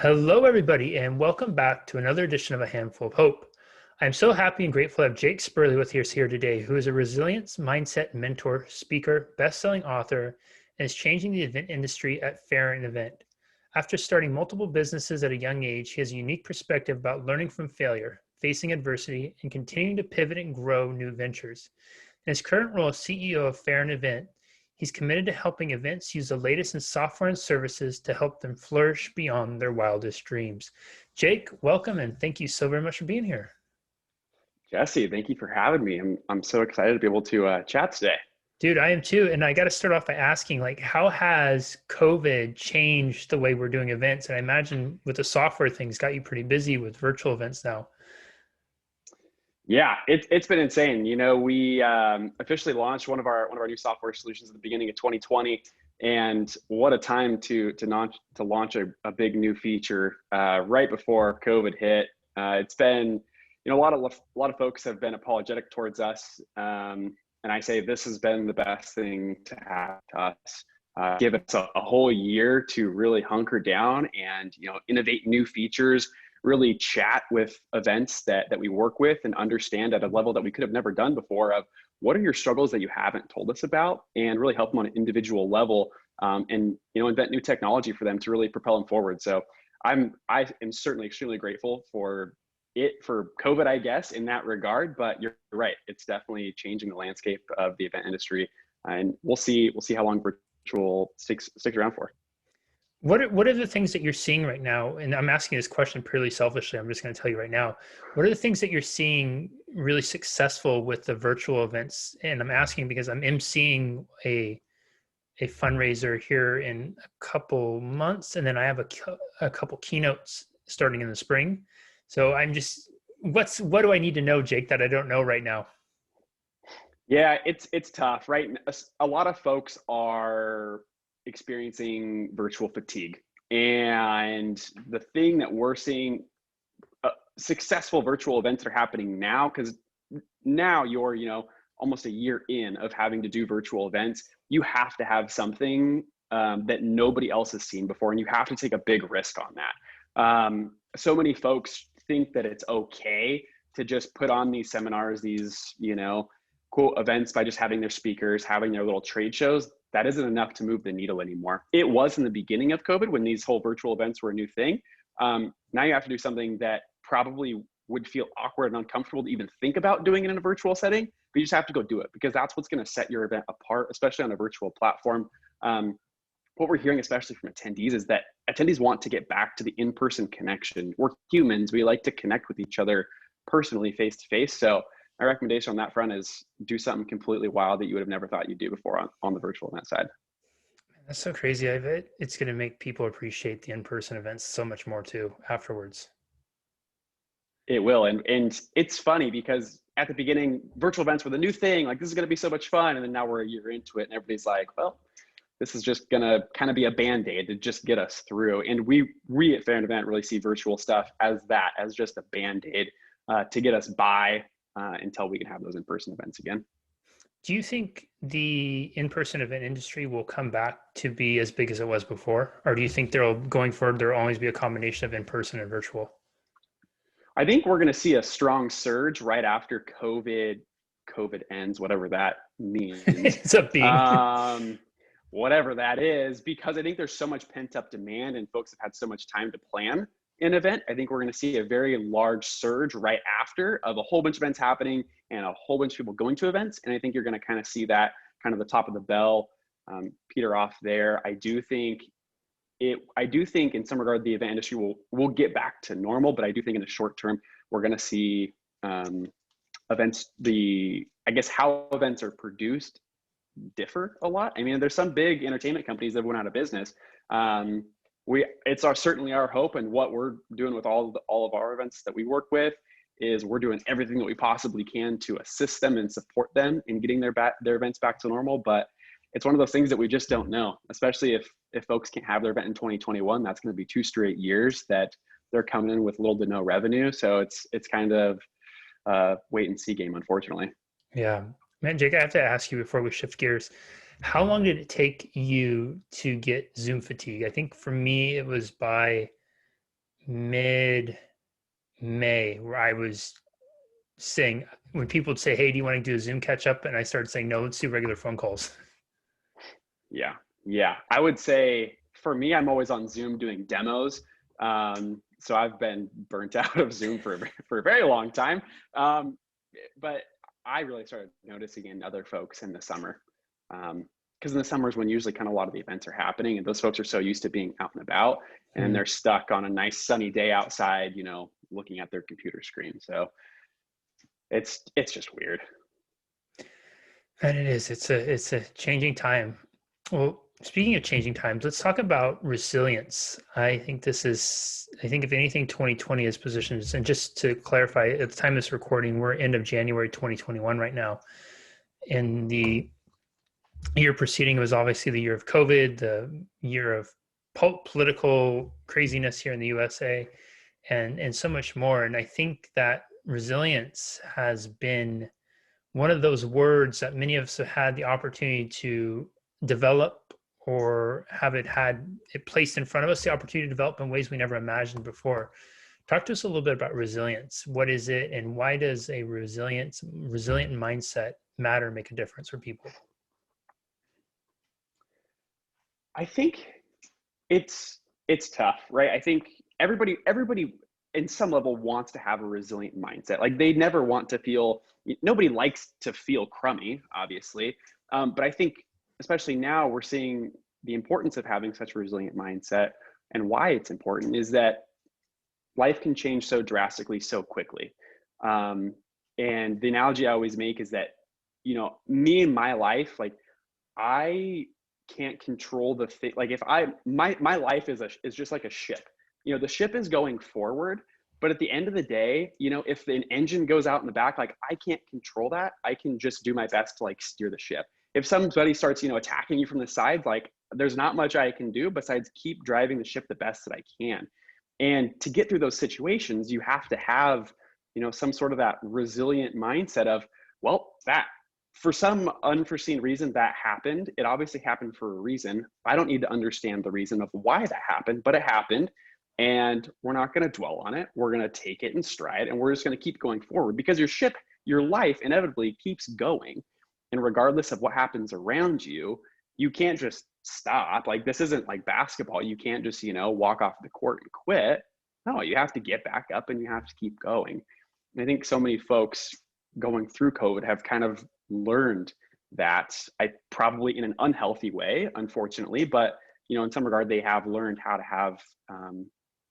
Hello, everybody, and welcome back to another edition of A Handful of Hope. I'm so happy and grateful to have Jake Sperley with us here today, who is a resilience mindset mentor, speaker, best-selling author, and is changing the event industry at Fair and Event. After starting multiple businesses at a young age, he has a unique perspective about learning from failure, facing adversity, and continuing to pivot and grow new ventures. In his current role as CEO of Fair and Event, he's committed to helping events use the latest in software and services to help them flourish beyond their wildest dreams. Jake, welcome, and thank you so very much for being here. Jesse, thank you for having me. I'm so excited to be able to chat today. Dude, I am too. And I got to start off by asking, how has COVID changed the way we're doing events? And I imagine with the software things got you pretty busy with virtual events now. Yeah, it's been insane. We officially launched one of our new software solutions at the beginning of 2020, and what a time to launch a big new feature right before COVID hit. It's been, a lot of folks have been apologetic towards us, and I say this has been the best thing to happen to us. Give us a whole year to really hunker down and innovate new features, really chat with events that we work with and understand at a level that we could have never done before of what are your struggles that you haven't told us about, and really help them on an individual level, and invent new technology for them to really propel them forward. So I am certainly extremely grateful for COVID, I guess, in that regard. But you're right, it's definitely changing the landscape of the event industry, and we'll see how long virtual sticks around for. What are the things that you're seeing right now? And I'm asking this question purely selfishly. I'm just going to tell you right now. What are the things that you're seeing really successful with the virtual events? And I'm asking because I'm emceeing a fundraiser here in a couple months, and then I have a couple keynotes starting in the spring. So I'm just, what do I need to know, Jake, that I don't know right now? Yeah, it's tough, right? A lot of folks are experiencing virtual fatigue. And the thing that we're seeing, successful virtual events are happening now, because now you're, almost a year in of having to do virtual events. You have to have something that nobody else has seen before, and you have to take a big risk on that. So many folks think that it's okay to just put on these seminars, these, cool events by just having their speakers, having their little trade shows. That isn't enough to move the needle anymore. It was in the beginning of COVID when these whole virtual events were a new thing. Now you have to do something that probably would feel awkward and uncomfortable to even think about doing it in a virtual setting, but you just have to go do it, because that's what's going to set your event apart, especially on a virtual platform. What we're hearing, especially from attendees, is that attendees want to get back to the in-person connection. We're humans. We like to connect with each other personally, face to face. So my recommendation on that front is do something completely wild that you would have never thought you'd do before on the virtual event side. That's so crazy. I bet it's going to make people appreciate the in-person events so much more too afterwards. It will. And it's funny because at the beginning, virtual events were the new thing. Like, this is going to be so much fun. And then now we're a year into it, and everybody's like, well, this is just going to kind of be a band-aid to just get us through. And we at Fair and Event really see virtual stuff as just a band-aid to get us by until we can have those in-person events again. Do you think the in-person event industry will come back to be as big as it was before? Or do you think going forward, there'll always be a combination of in-person and virtual? I think we're going to see a strong surge right after COVID ends, whatever that means. It's a being. Whatever that is, because I think there's so much pent up demand and folks have had so much time to plan an event. I think we're going to see a very large surge right after of a whole bunch of events happening and a whole bunch of people going to events. And I think you're going to kind of see that kind of the top of the bell peter off there. I do think in some regard the event industry will get back to normal, but I do think in the short term we're going to see events, I guess how events are produced differ a lot. I mean, there's some big entertainment companies that went out of business. It's certainly our hope, and what we're doing with all of our events that we work with is we're doing everything that we possibly can to assist them and support them in getting their events back to normal. But it's one of those things that we just don't know, especially if folks can't have their event in 2021. That's going to be 2 straight years that they're coming in with little to no revenue. So it's kind of wait and see game, unfortunately. Yeah. Man, Jake, I have to ask you before we shift gears, how long did it take you to get Zoom fatigue? I think for me, it was by mid May, where I was saying, when people would say, "Hey, do you want to do a Zoom catch up?" And I started saying, "No, let's do regular phone calls." Yeah. Yeah. I would say for me, I'm always on Zoom doing demos. So I've been burnt out of Zoom for a very long time. But I really started noticing in other folks in the summer. Because in the summer is when usually kind of a lot of the events are happening, and those folks are so used to being out and about, and they're stuck on a nice sunny day outside, looking at their computer screen. So it's just weird. And it is. It's a changing time. Well, speaking of changing times, let's talk about resilience. I think if anything, 2020 is positioned. And just to clarify, at the time of this recording, we're end of January 2021 right now. And the year preceding was obviously the year of COVID, the year of political craziness here in the USA, and so much more. And I think that resilience has been one of those words that many of us have had the opportunity to develop, or have it placed in front of us, the opportunity to develop in ways we never imagined before. Talk to us a little bit about resilience. What is it, and why does a resilient mindset matter, make a difference for people? I think it's tough, right? I think everybody in some level wants to have a resilient mindset. Like they never want to feel, nobody likes to feel crummy, obviously. But I think especially now we're seeing the importance of having such a resilient mindset, and why it's important is that life can change so drastically so quickly. And the analogy I always make is that, me in my life, like I can't control the thing. Like if my life is just like a ship. The ship is going forward, but at the end of the day, if an engine goes out in the back, like I can't control that. I can just do my best to like steer the ship. If somebody starts, attacking you from the side, like there's not much I can do besides keep driving the ship the best that I can. And to get through those situations, you have to have, some sort of that resilient mindset of, well, that for some unforeseen reason that happened. It obviously happened for a reason. I don't need to understand the reason of why that happened, but it happened. And we're not going to dwell on it. We're going to take it in stride, and we're just going to keep going forward, because your life inevitably keeps going. And regardless of what happens around you, you can't just stop. Like this isn't like basketball. You can't just, walk off the court and quit. No, you have to get back up and you have to keep going. And I think so many folks going through COVID have kind of learned that, I probably in an unhealthy way, unfortunately, but in some regard, they have learned how to have kind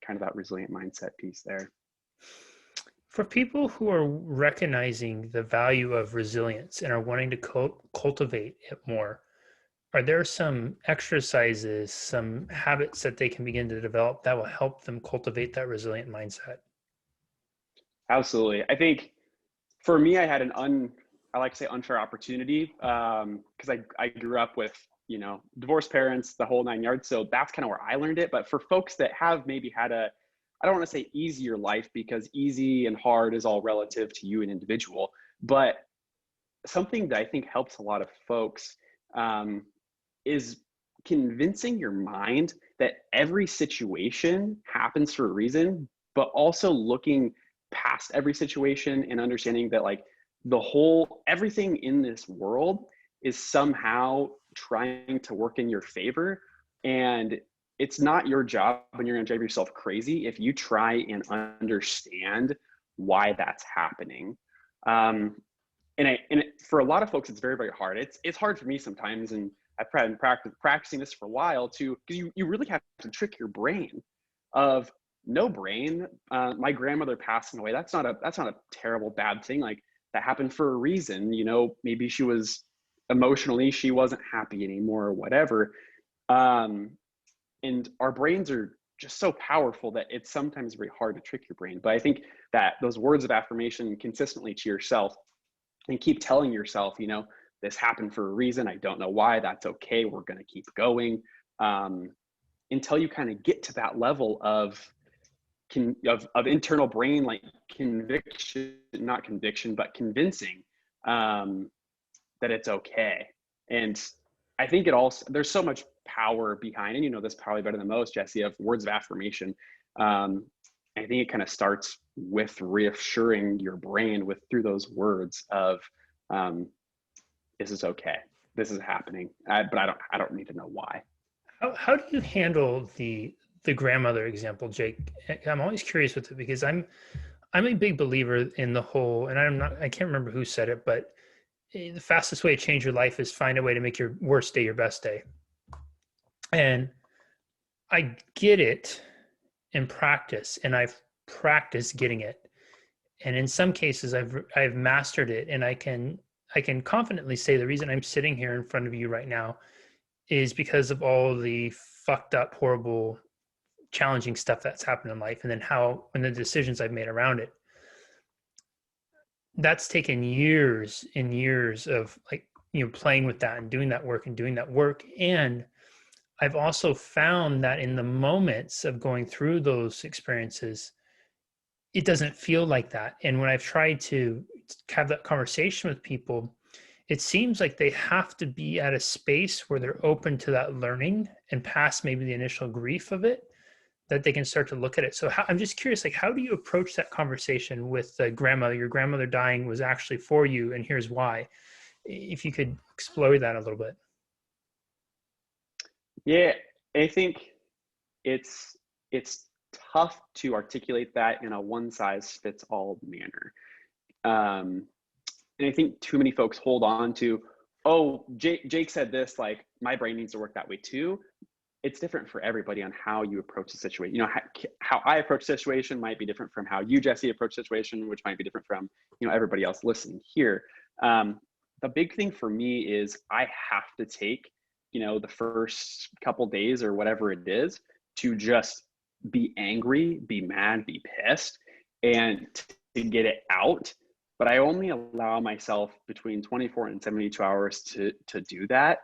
of that resilient mindset piece there. For people who are recognizing the value of resilience and are wanting to cultivate it more, are there some exercises, some habits that they can begin to develop that will help them cultivate that resilient mindset? Absolutely. I think for me, I had I like to say unfair opportunity, because I grew up with, divorced parents, the whole 9 yards. So that's kind of where I learned it. But for folks that have maybe had I don't want to say easier life, because easy and hard is all relative to you, an individual. But something that I think helps a lot of folks is convincing your mind that every situation happens for a reason, but also looking past every situation and understanding that like everything in this world is somehow trying to work in your favor. And it's not your job, and you're going to drive yourself crazy if you try and understand why that's happening. For a lot of folks, it's very, very hard. It's hard for me sometimes, and I've been practicing this for a while too, because you really have to trick your brain of no brain. My grandmother passing away, that's not a terrible bad thing. Like that happened for a reason. Maybe she was emotionally, she wasn't happy anymore or whatever. And our brains are just so powerful that it's sometimes very hard to trick your brain. But I think that those words of affirmation consistently to yourself, and keep telling yourself, this happened for a reason. I don't know why. That's okay. We're going to keep going, until you kind of get to that level of internal brain, like conviction, not conviction, but convincing, that it's okay. And I think there's so much power behind, and you know this probably better than most, Jesse, of words of affirmation. I think it kind of starts with reassuring your brain through those words of, this is okay, this is happening, but I don't need to know why. How do you handle the grandmother example, Jake? I'm always curious with it because I'm a big believer in the whole, and I can't remember who said it, but the fastest way to change your life is find a way to make your worst day your best day. And I get it in practice, and I've practiced getting it. And in some cases I've mastered it, and I can confidently say the reason I'm sitting here in front of you right now is because of all the fucked up, horrible, challenging stuff that's happened in life, and then and the decisions I've made around it. That's taken years and years of playing with that and doing that work. And I've also found that in the moments of going through those experiences, it doesn't feel like that. And when I've tried to have that conversation with people, it seems like they have to be at a space where they're open to that learning and past maybe the initial grief of it, that they can start to look at it. So I'm just curious, how do you approach that conversation with the grandmother? Your grandmother dying was actually for you, and here's why. If you could explore that a little bit. Yeah, I think it's tough to articulate that in a one-size-fits-all manner. And I think too many folks hold on to, oh, Jake said this, like my brain needs to work that way too. It's different for everybody on how you approach the situation. You know, how I approach the situation might be different from how you, Jesse, approach the situation, which might be different from, everybody else listening here. The big thing for me is I have to take, the first couple days or whatever it is to just be angry, be mad, be pissed, and to get it out. But I only allow myself between 24 and 72 hours to do that.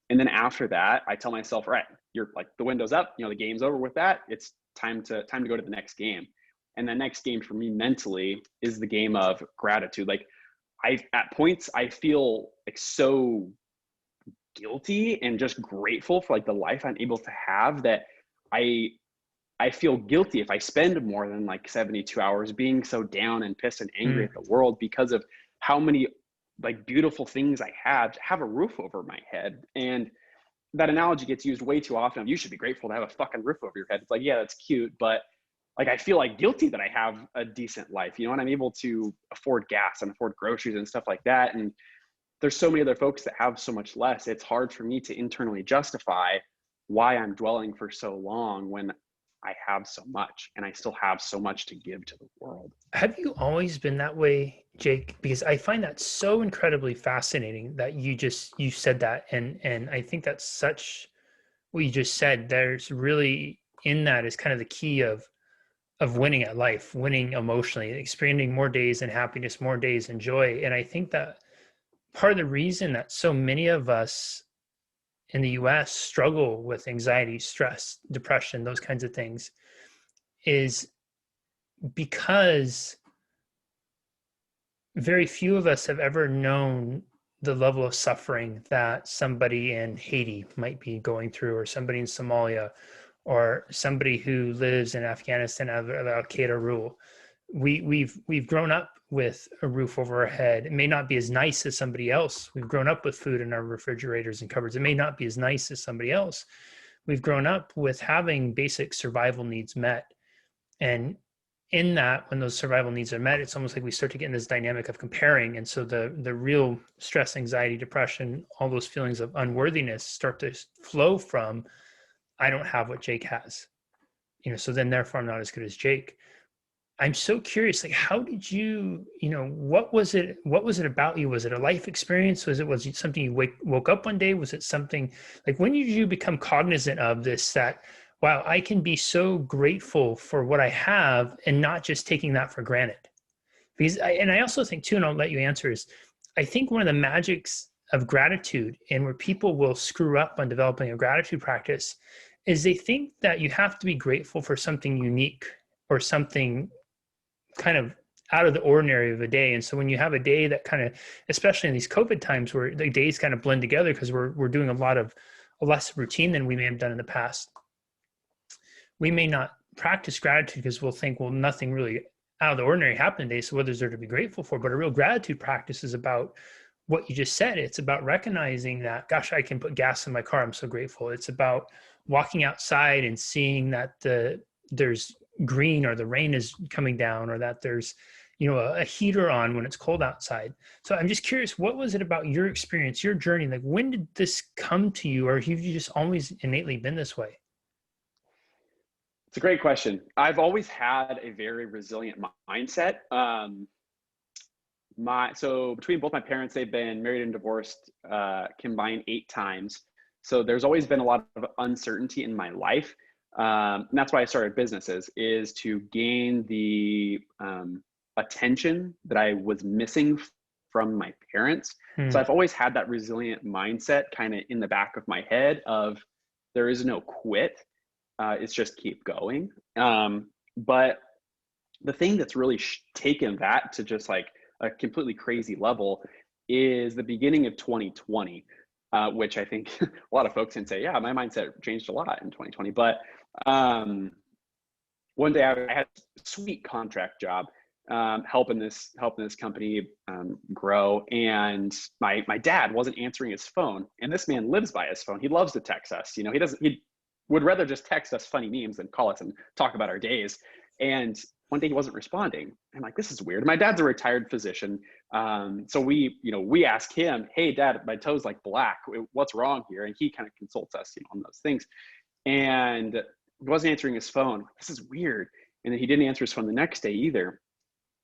And then after that, I tell myself, right, you're like, the window's up, the game's over with that. It's time to go to the next game. And the next game for me mentally is the game of gratitude. Like at points, I feel like so guilty and just grateful for like the life I'm able to have, that I feel guilty if I spend more than like 72 hours being so down and pissed and angry at the world because of how many like beautiful things I have a roof over my head. And that analogy gets used way too often. You should be grateful to have a fucking roof over your head. It's like, yeah, that's cute, but like I feel like guilty that I have a decent life, and I'm able to afford gas and afford groceries and stuff like that. And there's so many other folks that have so much less. It's hard for me to internally justify why I'm dwelling for so long when I have so much and I still have so much to give to the world. Have you always been that way, Jake? Because I find that so incredibly fascinating that you said that. And I think that's such what you just said. There's really in that is kind of the key of winning at life, winning emotionally, experiencing more days in happiness, more days in joy. And I think that part of the reason that so many of us in the US struggle with anxiety, stress, depression, those kinds of things is because very few of us have ever known the level of suffering that somebody in Haiti might be going through, or somebody in Somalia, or somebody who lives in Afghanistan under Al-Qaeda rule. We've grown up with a roof over our head. It may not be as nice as somebody else. We've grown up with food in our refrigerators and cupboards. It may not be as nice as somebody else. We've grown up with having basic survival needs met. And in that, when those survival needs are met, it's almost like we start to get in this dynamic of comparing. And so the real stress, anxiety, depression, all those feelings of unworthiness start to flow from, I don't have what Jake has. So then therefore I'm not as good as Jake. I'm so curious, like, how did you, what was it about you? Was it a life experience? Was it something you woke up one day? Was it something like, when did you become cognizant of this, that, wow, I can be so grateful for what I have and not just taking that for granted? Because I also think too, and I'll let you answer, is I think one of the magics of gratitude, and where people will screw up on developing a gratitude practice, is they think that you have to be grateful for something unique or something kind of out of the ordinary of a day. And so when you have a day that kind of, especially in these COVID times where the days kind of blend together because we're doing a lot of less routine than we may have done in the past. We may not practice gratitude because we'll think, well, nothing really out of the ordinary happened today, so what is there to be grateful for? But a real gratitude practice is about what you just said. It's about recognizing that, gosh, I can put gas in my car. I'm so grateful. It's about walking outside and seeing that there's green, or the rain is coming down, or that there's, a heater on when it's cold outside. So I'm just curious, what was it about your experience, your journey? Like, when did this come to you, or have you just always innately been this way? It's a great question. I've always had a very resilient mindset. So between both my parents, they've been married and divorced combined 8 times. So there's always been a lot of uncertainty in my life. And that's why I started businesses, is to gain the attention that I was missing from my parents. So I've always had that resilient mindset kind of in the back of my head of, there is no quit. It's just keep going. But the thing that's really taken that to just like a completely crazy level is the beginning of 2020, which I think a lot of folks can say, yeah, my mindset changed a lot in 2020. But one day I had a sweet contract job, helping this company grow, and my dad wasn't answering his phone, and this man lives by his phone. He loves to text us. He would rather just text us funny memes than call us and talk about our days. And one day he wasn't responding. I'm like, this is weird. My dad's a retired physician. So we ask him, hey dad, my toe's like black. What's wrong here? And he kind of consults us, on those things. And he wasn't answering his phone. This is weird. And then he didn't answer his phone the next day either.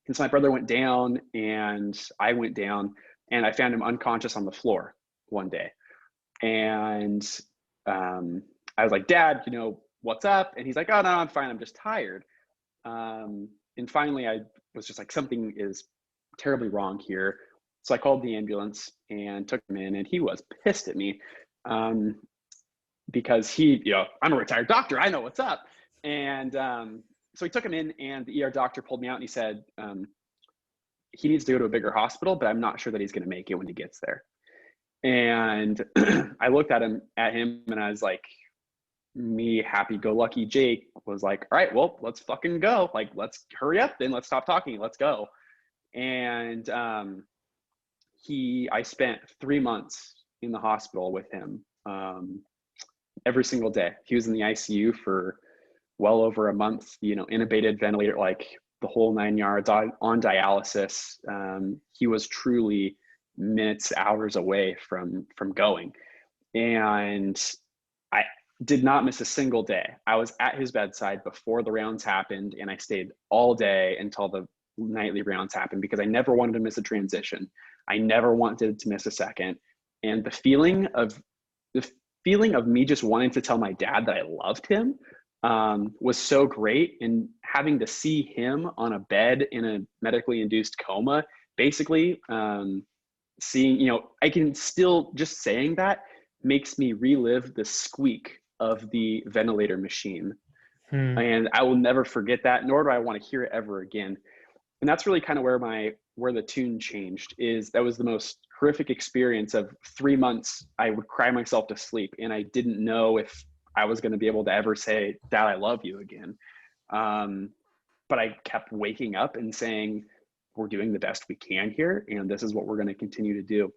And so my brother went down and I went down, and I found him unconscious on the floor one day. And I was like, Dad, what's up? And he's like, oh, no, I'm fine. I'm just tired. And finally, I was just like, something is terribly wrong here. So I called the ambulance and took him in, and he was pissed at me because I'm a retired doctor. I know what's up. And so he took him in, and the ER doctor pulled me out, and he said, he needs to go to a bigger hospital, but I'm not sure that he's going to make it when he gets there. And I looked at him, and I was like, me happy-go-lucky Jake was like, all right, well, let's fucking go. Like, let's hurry up then. Let's stop talking. Let's go. And I spent 3 months in the hospital with him every single day. He was in the ICU for well over a month, intubated, ventilator, like the whole 9 yards, on dialysis. He was truly minutes, hours away from going. And I did not miss a single day. I was at his bedside before the rounds happened, and I stayed all day until the nightly rounds happened, because I never wanted to miss a transition. I never wanted to miss a second. And the feeling of me just wanting to tell my dad that I loved him was so great. And having to see him on a bed in a medically induced coma, basically, seeing, I can still, just saying that makes me relive the squeak of the ventilator machine. And I will never forget that, nor do I want to hear it ever again. And that's really kind of where the tune changed. Is that was the most horrific experience of 3 months. I would cry myself to sleep, and I didn't know if I was going to be able to ever say, Dad, I love you again. But I kept waking up and saying, we're doing the best we can here, and this is what we're going to continue to do.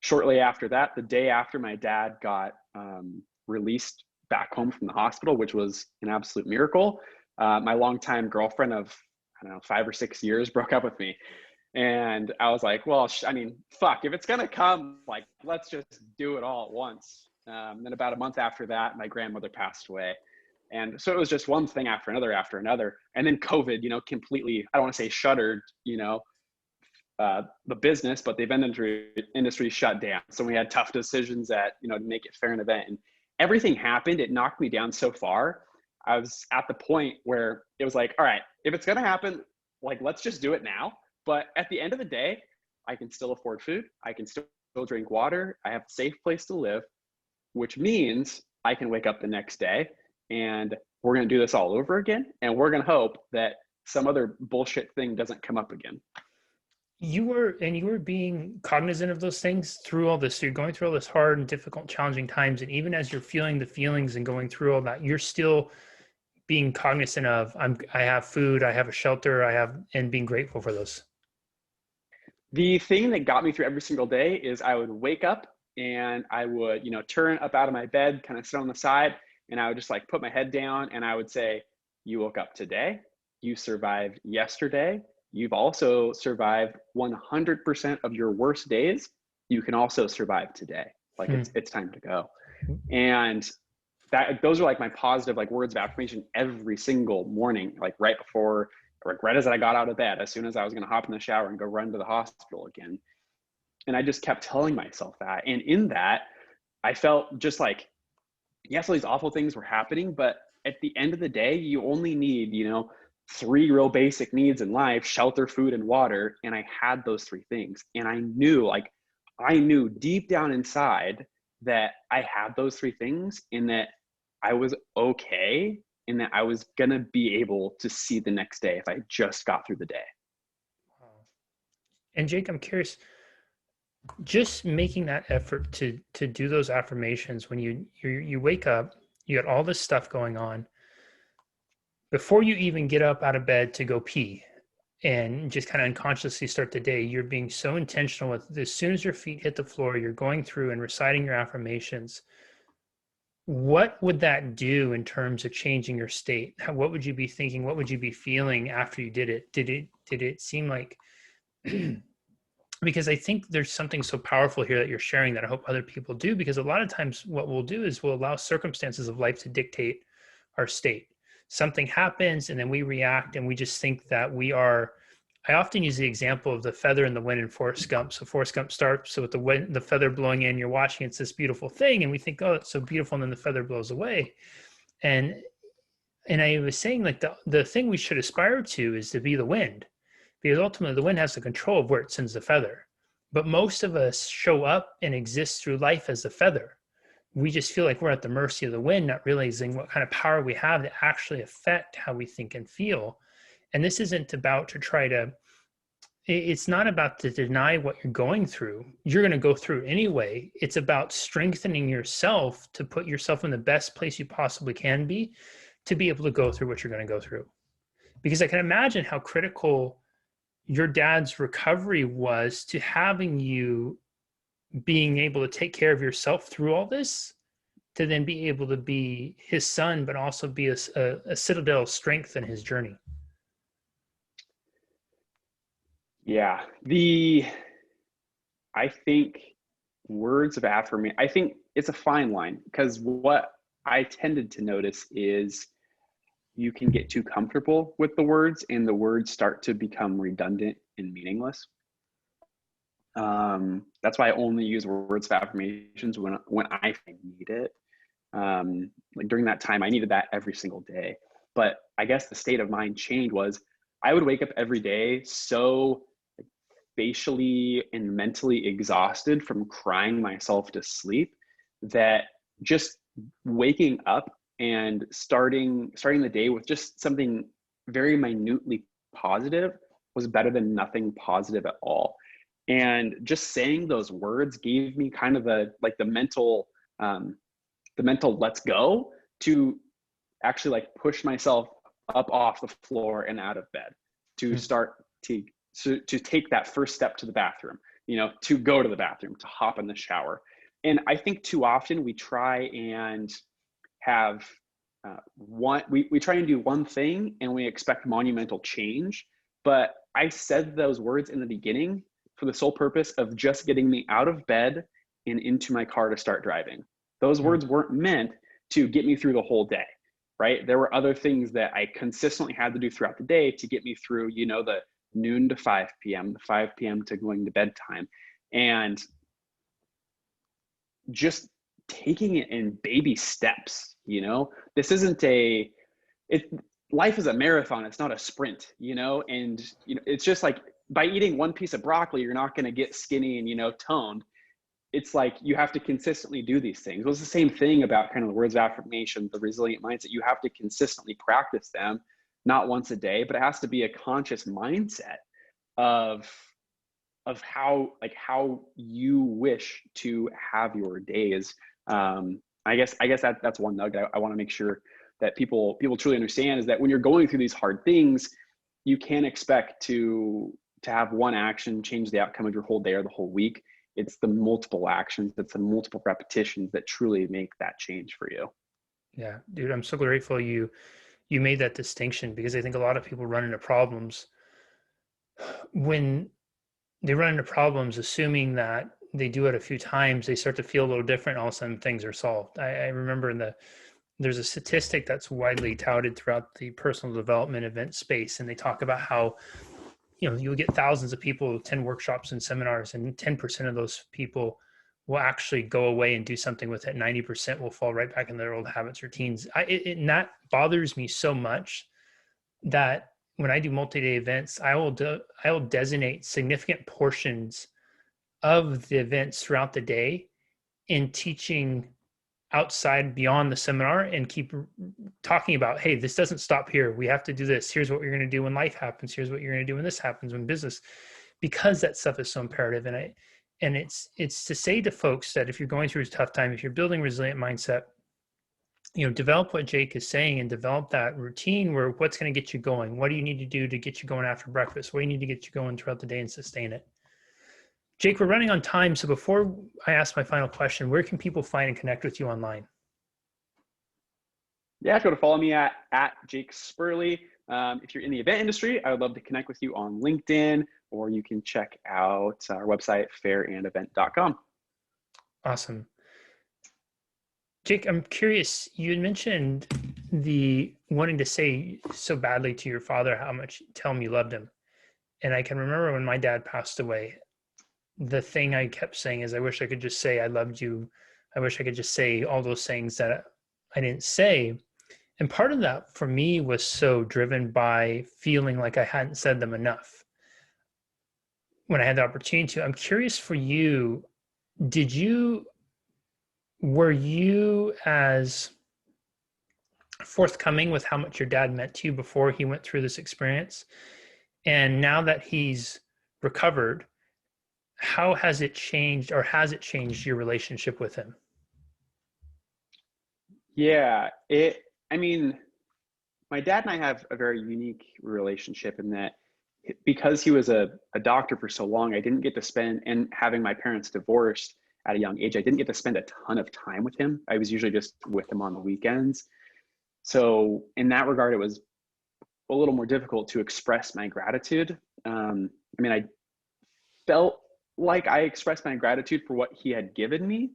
Shortly after that, the day after my dad got released back home from the hospital, which was an absolute miracle, my longtime girlfriend of, 5 or 6 years broke up with me. And I was like, well, fuck, if it's going to come, like, let's just do it all at once. Then about a month after that, my grandmother passed away. And so it was just one thing after another. And then COVID, completely, I don't want to say shuttered, the business, but the event industry shut down. So we had tough decisions to make it fair an event. And everything happened. It knocked me down so far. I was at the point where it was like, all right, if it's going to happen, like, let's just do it now. But at the end of the day, I can still afford food. I can still drink water. I have a safe place to live, which means I can wake up the next day, and we're going to do this all over again. And we're going to hope that some other bullshit thing doesn't come up again. you were being cognizant of those things through all this. So you're going through all this hard and difficult, challenging times, and even as you're feeling the feelings and going through all that, you're still being cognizant of I have food, I have a shelter, and being grateful for those. The thing that got me through every single day is I would wake up and I would, turn up out of my bed, kind of sit on the side, and I would just like put my head down and I would say, "You woke up today. You survived yesterday. You've also survived 100% of your worst days. You can also survive today. Like Hmm. it's time to go." And those are like my positive like words of affirmation every single morning, like right before, like right as I got out of bed, as soon as I was going to hop in the shower and go run to the hospital again. And I just kept telling myself that. And in that, I felt just like, yes, all these awful things were happening, but at the end of the day, you only need, three real basic needs in life: shelter, food, and water. And I had those three things. And I knew deep down inside that I had those three things and that I was okay and that I was going to be able to see the next day if I just got through the day. Wow. And Jake, I'm curious, just making that effort to do those affirmations when you wake up, you got all this stuff going on before you even get up out of bed to go pee and just kind of unconsciously start the day. You're being so intentional with, as soon as your feet hit the floor, you're going through and reciting your affirmations. What would that do in terms of changing your state? What would you be thinking? What would you be feeling after you did it? Did it seem like because I think there's something so powerful here that you're sharing that I hope other people do, because a lot of times what we'll do is we'll allow circumstances of life to dictate our state. Something happens and then we react and we just think that we are. I often use the example of the feather in the wind in Forrest Gump. So Forrest Gump starts so with the wind, the feather blowing in, you're watching, it's this beautiful thing, and we think, oh, it's so beautiful, and then the feather blows away. And and I was saying like the thing we should aspire to is to be the wind, because ultimately the wind has the control of where it sends the feather. But most of us show up and exist through life as the feather. We just feel like we're at the mercy of the wind, not realizing what kind of power we have to actually affect how we think and feel. And this isn't about to try to, it's not about to deny what you're going through. You're going to go through anyway. It's about strengthening yourself to put yourself in the best place you possibly can be to be able to go through what you're going to go through. Because I can imagine how critical your dad's recovery was to having you being able to take care of yourself through all this, to then be able to be his son, but also be a citadel of strength in his journey. Yeah. I think words of affirmation, I think it's a fine line, because what I tended to notice is you can get too comfortable with the words and the words start to become redundant and meaningless. That's why I only use words of affirmations when I need it. Like during that time, I needed that every single day. But I guess the state of mind change was I would wake up every day so facially and mentally exhausted from crying myself to sleep that just waking up and starting the day with just something very minutely positive was better than nothing positive at all. And just saying those words gave me kind of a like the mental let's go to actually like push myself up off the floor and out of bed to start to take that first step to the bathroom, to go to the bathroom, to hop in the shower. And I think too often we try and have we try and do one thing and we expect monumental change. But I said those words in the beginning for the sole purpose of just getting me out of bed and into my car to start driving. Those words weren't meant to get me through the whole day, right? There were other things that I consistently had to do throughout the day to get me through, the noon to 5 p.m., the 5 p.m. to going to bedtime. And just taking it in baby steps, this isn't life is a marathon. It's not a sprint, and, it's just like by eating one piece of broccoli, you're not going to get skinny and, toned. It's like you have to consistently do these things. Well, it's the same thing about kind of the words of affirmation, the resilient mindset. You have to consistently practice them, not once a day, but it has to be a conscious mindset of how you wish to have your days. I guess that's one nugget I want to make sure that people truly understand, is that when you're going through these hard things, you can't expect to have one action change the outcome of your whole day or the whole week. It's the multiple actions, it's the multiple repetitions that truly make that change for you. Yeah, dude, I'm so grateful you made that distinction, because I think a lot of people run into problems when they run into problems assuming that they do it a few times, they start to feel a little different. All of a sudden things are solved. I remember there's a statistic that's widely touted throughout the personal development event space. And they talk about how, you'll get thousands of people who attend workshops and seminars, and 10% of those people will actually go away and do something with it. 90% will fall right back in their old habits, routines. And that bothers me so much that when I do multi-day events, I will designate significant portions of the events throughout the day in teaching outside beyond the seminar, and keep talking about, hey, this doesn't stop here. We have to do this. Here's what we're going to do when life happens. Here's what you're going to do when this happens, when business, because that stuff is so imperative. And it's to say to folks that if you're going through a tough time, if you're building resilient mindset, develop what Jake is saying, and develop that routine where what's going to get you going. What do you need to do to get you going after breakfast? What do you need to get you going throughout the day and sustain it? Jake, we're running on time. So before I ask my final question, where can people find and connect with you online? Yeah, if you want to follow me at Jake Sperley. If you're in the event industry, I would love to connect with you on LinkedIn, or you can check out our website, fairandevent.com. Awesome. Jake, I'm curious, you had mentioned the wanting to say so badly to your father tell him you loved him. And I can remember when my dad passed away, the thing I kept saying is, I wish I could just say I loved you. I wish I could just say all those things that I didn't say. And part of that for me was so driven by feeling like I hadn't said them enough when I had the opportunity to. I'm curious for you, were you as forthcoming with how much your dad meant to you before he went through this experience? And now that he's recovered, how has it changed, or has it changed your relationship with him? Yeah, my dad and I have a very unique relationship in that, because he was a doctor for so long, I didn't get to spend, and having my parents divorced at a young age, I didn't get to spend a ton of time with him. I was usually just with him on the weekends. So in that regard, it was a little more difficult to express my gratitude. I felt like I expressed my gratitude for what he had given me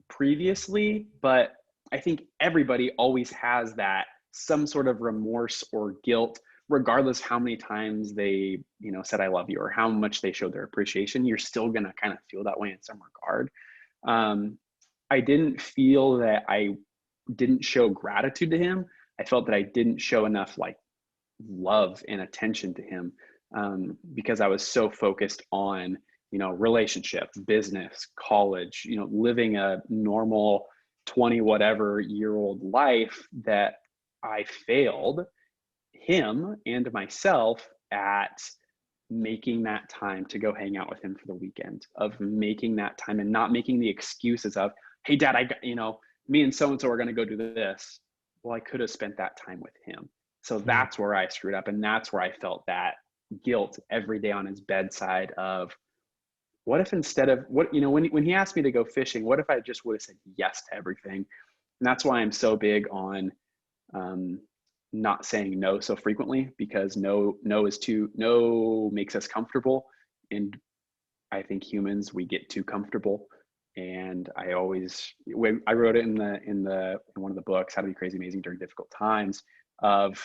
previously, but I think everybody always has that, some sort of remorse or guilt, regardless how many times they, said I love you, or how much they showed their appreciation. You're still gonna kind of feel that way in some regard. I didn't feel that I didn't show gratitude to him. I felt that I didn't show enough love and attention to him, because I was so focused on, relationship, business, college, living a normal 20 whatever year old life, that I failed him and myself at making that time to go hang out with him for the weekend, of making that time and not making the excuses of, hey dad, me and so-and-so are going to go do this. Well, I could have spent that time with him. So that's where I screwed up. And that's where I felt that guilt every day on his bedside of, what if instead of when he asked me to go fishing, what if I just would have said yes to everything? And that's why I'm so big on not saying no so frequently, because no makes us comfortable. And I think humans, we get too comfortable. And when I wrote it in one of the books, How to Be Crazy Amazing During Difficult Times, of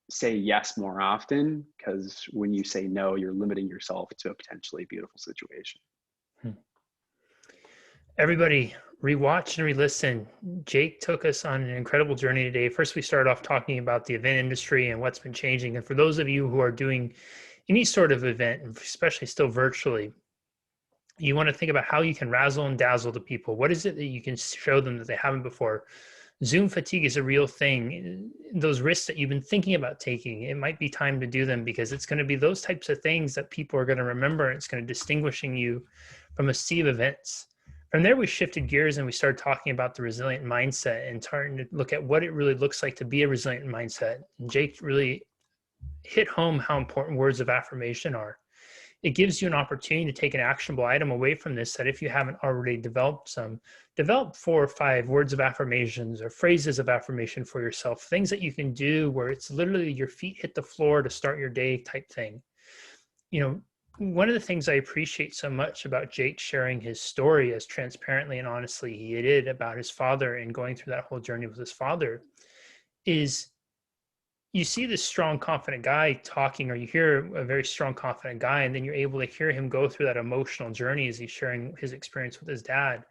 say yes more often, because when you say no, you're limiting yourself to a potentially beautiful situation. Everybody, rewatch and re-listen. Jake took us on an incredible journey today. First, we started off talking about the event industry and what's been changing. And for those of you who are doing any sort of event, especially still virtually, you want to think about how you can razzle and dazzle the people. What is it that you can show them that they haven't before? Zoom fatigue is a real thing. Those risks that you've been thinking about taking, it might be time to do them, because it's going to be those types of things that people are going to remember. It's going to distinguishing you from a sea of events. From there, we shifted gears and we started talking about the resilient mindset and starting to look at what it really looks like to be a resilient mindset. And Jake really hit home how important words of affirmation are. It gives you an opportunity to take an actionable item away from this, that if you haven't already developed some, develop 4 or 5 words of affirmations or phrases of affirmation for yourself, things that you can do where it's literally your feet hit the floor to start your day type thing. You know, one of the things I appreciate so much about Jake sharing his story as transparently and honestly he did about his father and going through that whole journey with his father is, you see this strong, confident guy talking, or you hear a very strong, confident guy, and then you're able to hear him go through that emotional journey as he's sharing his experience with his dad.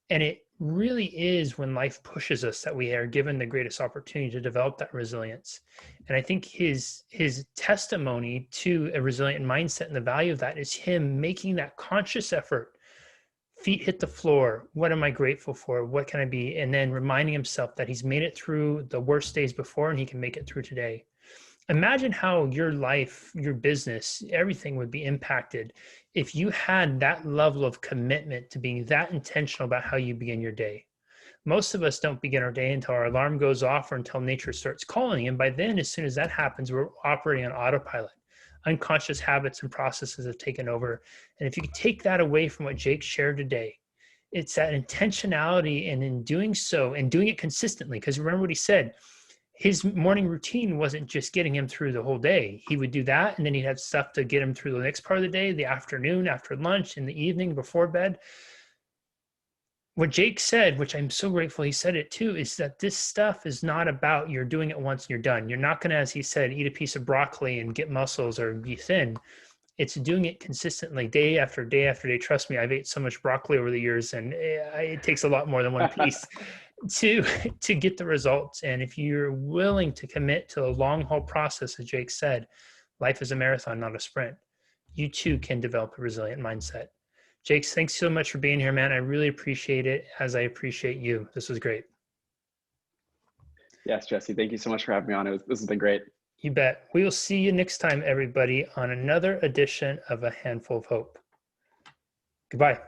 And it really is when life pushes us that we are given the greatest opportunity to develop that resilience. And I think his testimony to a resilient mindset and the value of that is him making that conscious effort. Feet hit the floor. What am I grateful for? What can I be? And then reminding himself that he's made it through the worst days before and he can make it through today. Imagine how your life, your business, everything would be impacted if you had that level of commitment to being that intentional about how you begin your day. Most of us don't begin our day until our alarm goes off or until nature starts calling. And by then, as soon as that happens, we're operating on autopilot. Unconscious habits and processes have taken over. And if you take that away from what Jake shared today, it's that intentionality, and in doing so and doing it consistently, because remember what he said, his morning routine wasn't just getting him through the whole day. He would do that, and then he'd have stuff to get him through the next part of the day, the afternoon, after lunch, in the evening, before bed. What Jake said, which I'm so grateful he said it too, is that this stuff is not about you're doing it once and you're done. You're not going to, as he said, eat a piece of broccoli and get muscles or be thin. It's doing it consistently, day after day after day. Trust me, I've ate so much broccoli over the years, and it takes a lot more than one piece to get the results. And if you're willing to commit to the long haul process, as Jake said, life is a marathon, not a sprint. You too can develop a resilient mindset. Jake, thanks so much for being here, man. I really appreciate it, as I appreciate you. This was great. Yes, Jesse, thank you so much for having me on. This has been great. You bet. We will see you next time, everybody, on another edition of A Handful of Hope. Goodbye.